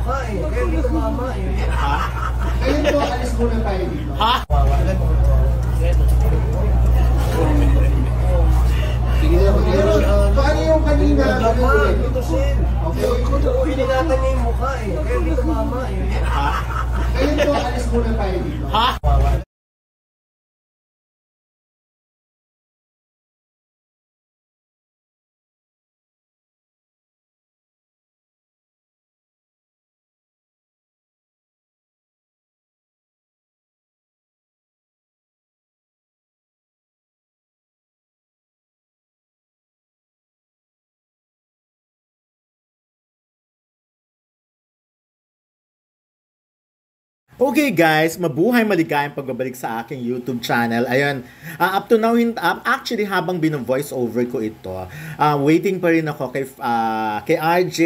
mukha eh. Kaya hindi tumama eh. Ha? Ngayon po, alis muna tayo dito. Ha? Pero, paano yung kanina? Ito sin. Hiningatan niya yung mukha eh. Kaya hindi tumama eh. Ha? Ngayon po, alis muna tayo dito. Ha? Okay guys, mabuhay maligayang pagbabalik sa aking YouTube channel. Ayun, up to now, actually habang bino-voice over ko ito, waiting pa rin ako kay RJ,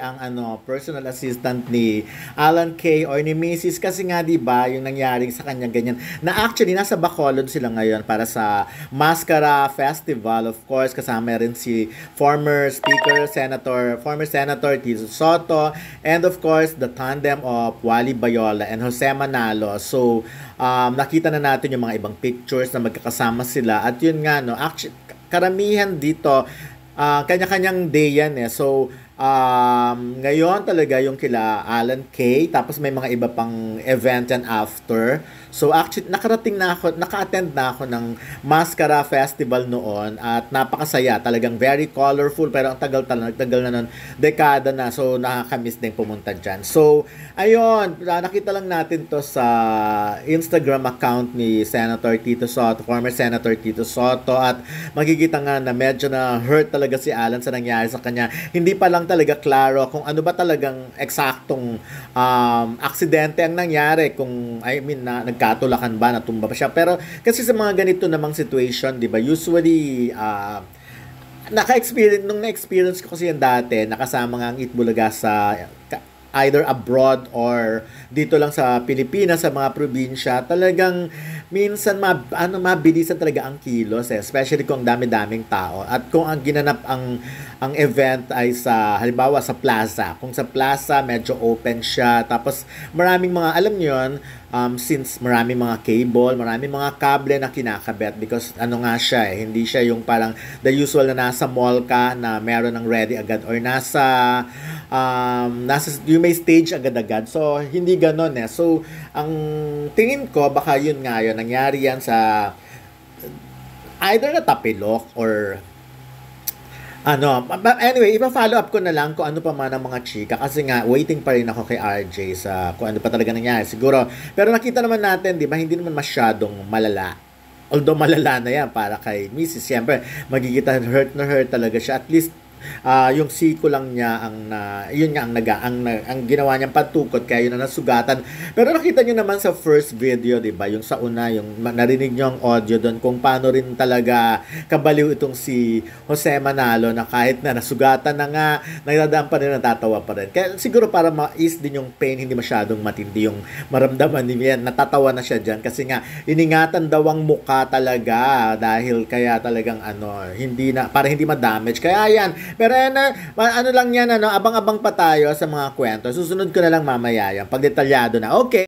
ang personal assistant ni Alan K or ni Mrs. Kasi nga 'di ba, yung nangyaring sa kanya ganyan. Na actually nasa Bacolod sila ngayon para sa Mascara Festival. Of course, kasama rin si former Senator Tito Soto, and of course the tandem of Wally Bayola and Jose Manalo. So, nakita na natin yung mga ibang pictures na magkakasama sila. At yun nga, no, actually, karamihan dito, kanya-kanyang day yan eh. So, ngayon talaga yung kila Alan K. Tapos may mga iba pang event yan after. So actually, naka-attend na ako ng Mascara Festival noon at napakasaya, talagang very colorful, pero ang tagal na nun, dekada na, so nakakamiss din pumunta dyan. So, ayun, nakita lang natin to sa Instagram account ni Senator Tito Soto, former Senator Tito Soto, at magkikita nga na medyo na hurt talaga si Alan sa nangyari sa kanya. Hindi pa lang talaga klaro kung ano ba talagang eksaktong aksidente ang nangyari, kung nagkatulakan ba, natumba ba siya. Pero kasi sa mga ganito namang situation, 'di ba? Usually nung na-experience ko kasi yan dati, nakasama nga ang Itbulaga sa either abroad or dito lang sa Pilipinas, sa mga probinsya, talagang minsan mabilisan talaga ang kilos eh, especially kung dami-daming tao at kung ang ginanap ang event ay sa halimbawa sa plaza. Kung sa plaza medyo open siya, tapos maraming mga, alam niyo yun, since maraming mga cable, maraming mga kable na kinakabit, because nga siya eh, hindi siya yung parang the usual na nasa mall ka na meron ng ready agad or nasa you may stage agad-agad. So hindi ganon eh. So ang tingin ko baka yun nga yun, nangyari yan sa either natapilok or but anyway, ipa-follow up ko na lang kung ano pa man ang mga chika, kasi nga waiting pa rin ako kay RJ sa kung ano pa talaga nangyari siguro. Pero nakita naman natin, di ba, hindi naman masyadong malala. Although malala na yan para kay Mrs. Siyempre, magigita hurt na hurt talaga siya. At least yung siko lang niya yun nga ang ginawa niyang pantukot, kaya yun ang nasugatan. Pero nakita niyo naman sa first video, 'di ba, yung sa una, yung narinig niyo ang audio doon kung paano rin talaga kabaliw itong si Jose Manalo, na kahit na nasugatan na nga, nagdadaan pa rin, natatawa pa rin. Kaya siguro para ma-ease din yung pain, hindi masyadong matindi yung maramdaman niya. Natatawa na siya diyan kasi nga iningatan daw ang mukha talaga, dahil kaya talagang para hindi ma-damage. Kaya yan. Pero ano lang yan, abang-abang pa tayo sa mga kwento. Susunod ko na lang mamaya yan, pag detalyado na. Okay.